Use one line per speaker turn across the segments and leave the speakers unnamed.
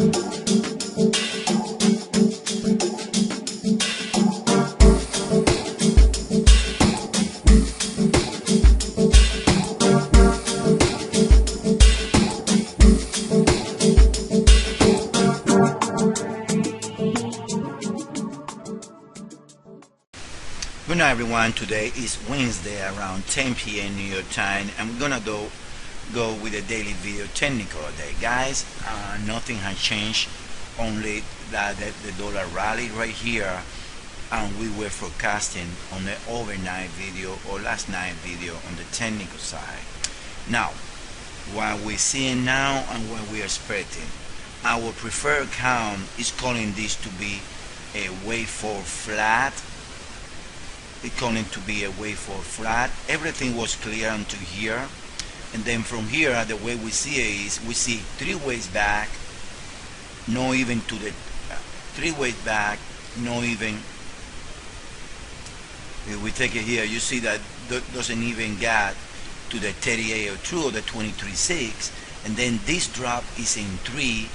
Good night everyone. Today is Wednesday around 10 p.m. New York time, and we're gonna go with a daily video technical day, guys. Nothing has changed, only that the dollar rallied right here, and we were forecasting on the overnight video or last night video on the technical side. Now what we're seeing now and what we are expecting, our preferred account is calling this to be a wave for flat. It's calling to be a wave for flat. Everything was clear until here, and then from here the way we see it is we see 3 waves back, no even to the 3 waves back, no even. If we take it here, you see that doesn't even get to the 3802 or the 23.6, and then this drop is in 3,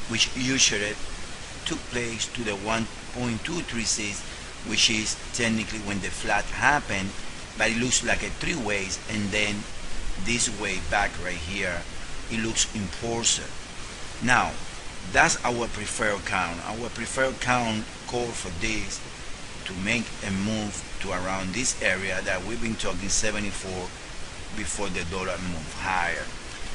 which usually took place to the 1.236, which is technically when the flat happened, but it looks like a 3 waves, and then this wave back right here, it looks impulsive. Now that's our preferred count. Our preferred count call for this to make a move to around this area that we've been talking 74 before the dollar move higher.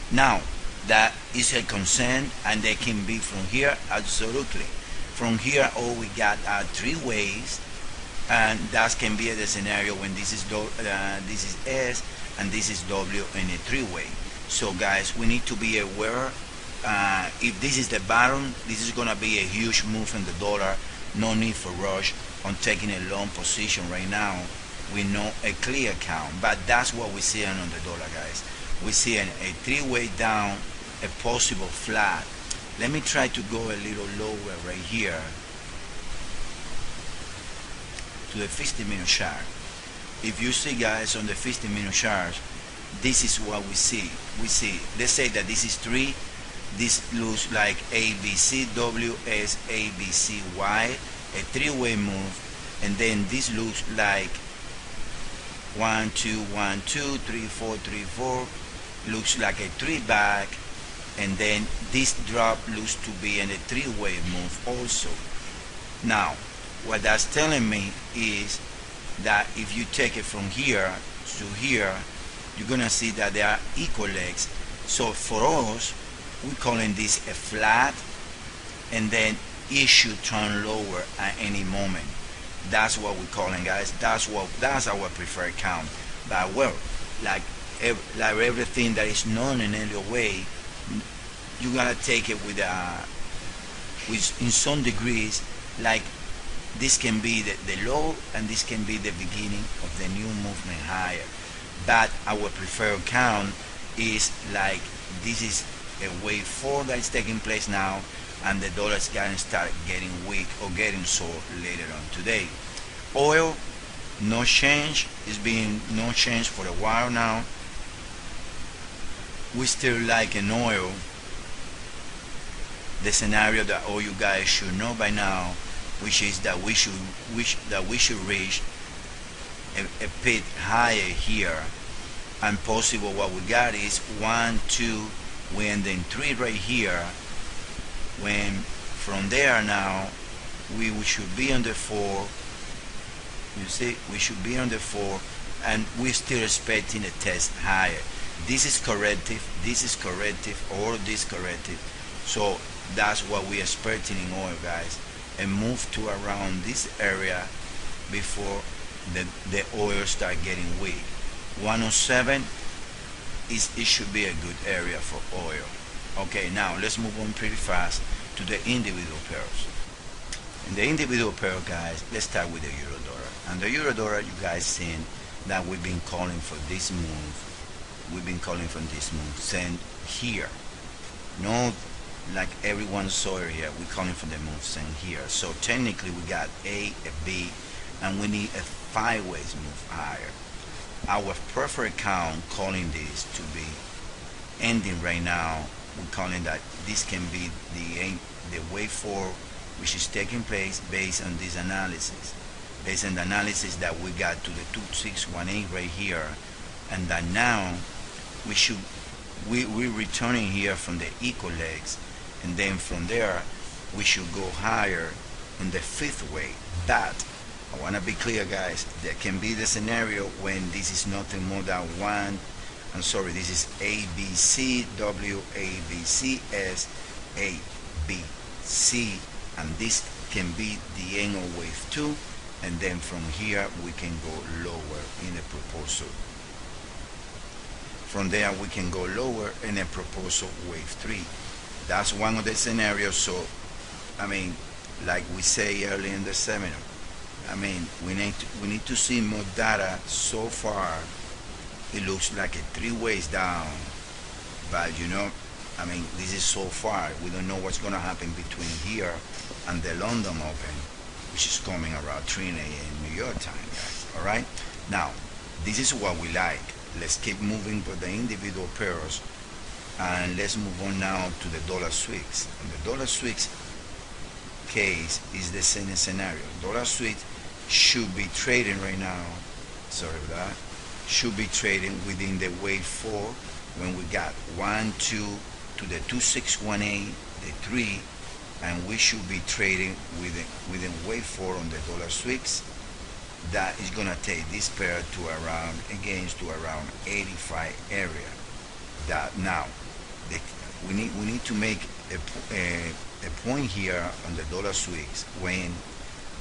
Now that is a concern, and they can be from here, absolutely. From here all we got are 3 waves, and that can be the scenario when this is S and this is W in a 3-way. So guys, we need to be aware. If this is the bottom, this is gonna be a huge move in the dollar. No need for rush on taking a long position right now. We know a clear count, but that's what we're seeing on the dollar, guys. We're seeing a 3-way down, a possible flat. Let me try to go a little lower right here to the 50-minute chart. If you see, guys, on the 50-minute chart, this is what we see. We see, let's say that this is 3. This looks like ABCWS, ABCY, a 3-way move, and then this looks like 1 2 1 2 3 4 3 4, looks like a 3 back, and then this drop looks to be in a 3-way move also. Now what that's telling me is that if you take it from here to here, you're gonna see that there are equal legs. So for us, we're calling this a flat, and then it should turn lower at any moment. That's what we're calling, guys. That's our preferred count. But well, like everything that is known in Elliott Wave, you gotta take it with in some degrees. Like this can be the low, and this can be the beginning of the new movement higher. But our preferred count is like this is a wave 4 that is taking place now, and the dollar is gonna start getting weak or getting sore later on today. Oil, no change. It's been no change for a while now. We still like in oil the scenario that all you guys should know by now, which is that we should reach a bit higher here, and possible what we got is 1 2, we end in 3 right here. When from there now we should be on the 4. You see, we should be on the 4, and we're still expecting a test higher. This is corrective, this is corrective, or this corrective. So that's what we're expecting in oil, guys. A move to around this area before the oil start getting weak. 107 it should be a good area for oil. Okay, now let's move on pretty fast to the individual pairs. In the individual pair, guys, let's start with the euro dollar. And the euro dollar, you guys seen that we've been calling for this move. We've been calling for this move send here. No, like everyone saw it here, we're calling for the move send here. So technically we got A, a B, and we need a 5 ways move higher. Our preferred count calling this to be ending right now we're calling that this can be the wave 4, which is taking place based on this analysis, based on the analysis that we got to the 2618 right here, and that now we're returning here from the equal legs, and then from there we should go higher in the 5th wave. That I want to be clear, guys, there can be the scenario when this is nothing more than one, I'm sorry, this is ABC, W, ABC, S, A, B, C, and this can be the end of wave 2, and then from here we can go lower in the proposal. From there we can go lower in a proposal wave 3. That's one of the scenarios. So I mean, like we say early in the seminar, I mean, we need to see more data. So far it looks like a 3 ways down, but you know, I mean, this is so far. We don't know what's going to happen between here and the London Open, which is coming around 3 a.m. New York time, guys. All right, now this is what we like. Let's keep moving for the individual pairs, and let's move on now to the dollar Swiss. And the dollar Swiss case is the same scenario. Dollar Swiss should be trading right now, sorry for that, should be trading within the wave 4, when we got 1, 2 to the 2618, the 3, and we should be trading within wave 4 on the dollar Swiss. That is gonna take this pair to around, again, to around 85 area. That now we need to make a point here on the dollar Swiss, when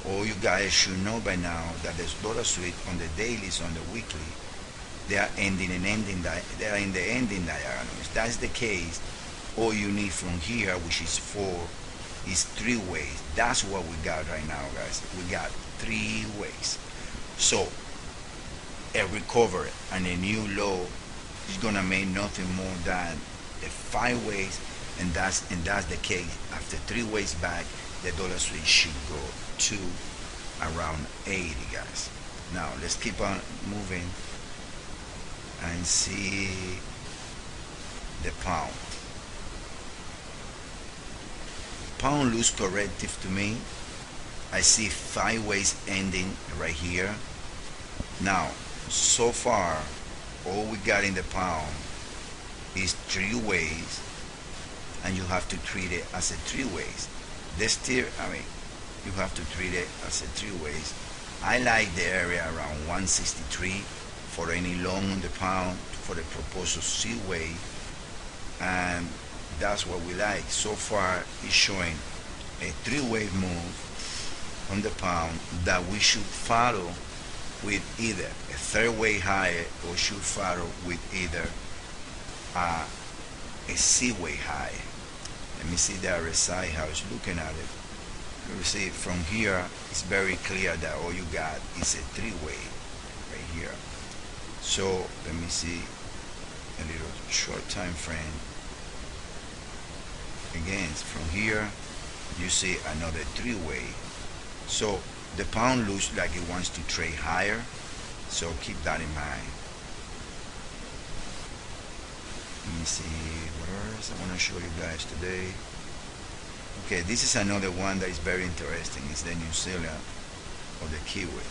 all you guys should know by now that the dollar Swiss on the dailies, on the weekly, they are ending and ending, they are in the ending diagonal. If that's the case, all you need from here, which is 4, is 3 ways. That's what we got right now, guys. We got 3 ways. So a recovery and a new low is gonna make nothing more than the 5 ways, and that's the case. After 3 ways back, the dollar Swiss should go to around 80, guys. Now let's keep on moving and see the pound. Pound looks corrective to me. I see 5 ways ending right here. Now, so far, all we got in the pound is 3 ways, and you have to treat it as a 3 ways. You have to treat it as a 3 ways. I like the area around 163 for any long on the pound, for the proposal C wave, and that's what we like. So far, it's showing a 3 wave move on the pound that we should follow with either a 3rd wave higher, or should follow with either a C wave high. Let me see the RSI, how it's looking at it. You see from here, it's very clear that all you got is a 3 wave right here. So let me see a little short time frame. Again, from here you see another 3 wave. So the pound looks like it wants to trade higher, so keep that in mind. Let me see what else I want to show you guys today. Okay, this is another one that is very interesting. It's the New Zealand or the Kiwi.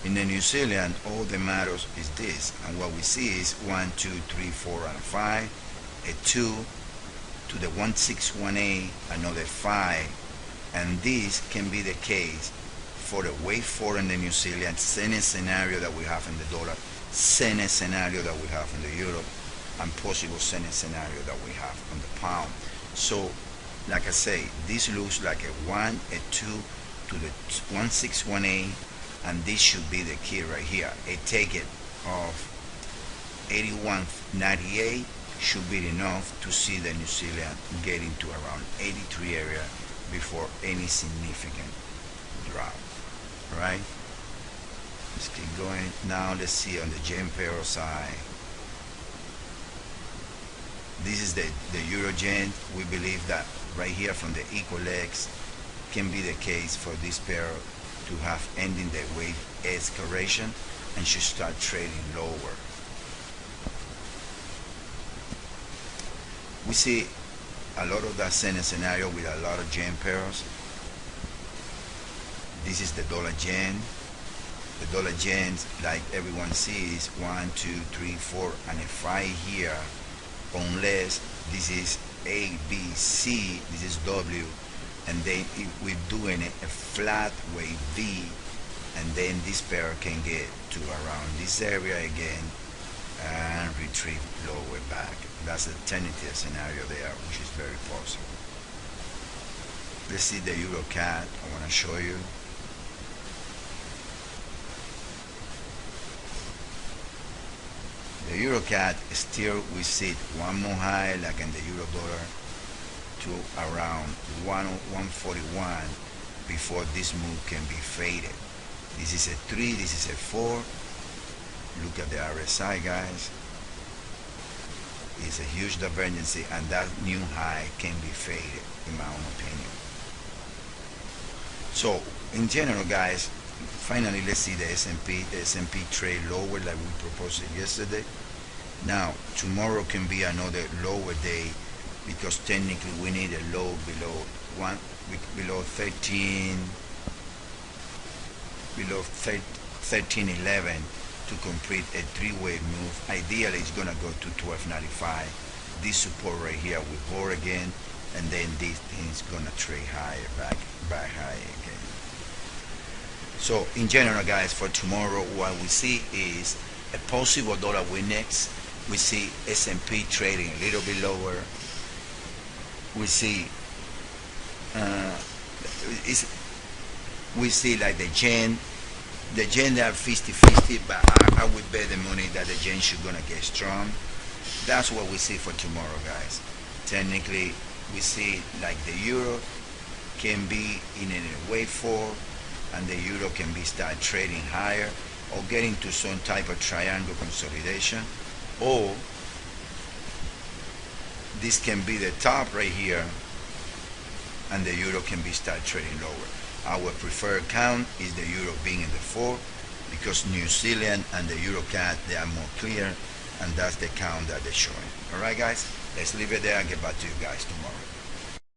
In the New Zealand, all that matters is this, and what we see is 1, 2, 3, 4, and 5, a 2 to the 1618, another 5, and this can be the case for the wave 4 in the New Zealand, same scenario that we have in the dollar, same scenario that we have in the euro, and possible same scenario that we have on the pound. So, like I say, this looks like a 1, a 2 to the 1618, and this should be the key right here. A ticket of 81.98 should be enough to see the New Zealand getting to around 83 area before any significant drop. Alright, let's keep going. Now let's see on the gem pair side. This is the euro yen. We believe that right here from the equal legs can be the case for this pair to have ending the wave S correction and should start trading lower. We see a lot of that same scenario with a lot of yen pairs. This is the dollar yen. The dollar yen, like everyone sees, 1, 2, 3, 4, and a 5 here, unless this is A, B, C, this is W, and then if we're doing a flat wave V, and then this pair can get to around this area again and retrieve lower back. That's a tentative scenario there, which is very possible. Let's see the euro CAD. I want to show you. The euro CAD still we see one more high, like in the euro dollar, to around 141 before this move can be faded. This is a 3, this is a 4. Look at the RSI, guys. It's a huge divergence, and that new high can be faded, in my own opinion. So, in general, guys, finally, let's see the S&P. The S&P trade lower like we proposed it yesterday. Now, tomorrow can be another lower day because technically we need a low below 1311 to complete a 3-wave move. Ideally, it's gonna go to 1295. This support right here will hold again, and then this thing's gonna trade higher, back high again. So in general, guys, for tomorrow, what we see is a possible dollar index. We see S&P trading a little bit lower. We see like the yen. The yen, they are 50-50, but I would bet the money that the yen should gonna get strong. That's what we see for tomorrow, guys. Technically, we see like the euro can be in a wave 4, and the euro can be start trading higher or getting to some type of triangle consolidation, or this can be the top right here and the euro can be start trading lower. Our preferred count is the euro being in the 4 because New Zealand and the euro CAD, they are more clear, and that's the count that they're showing. Alright, guys, let's leave it there and get back to you guys tomorrow.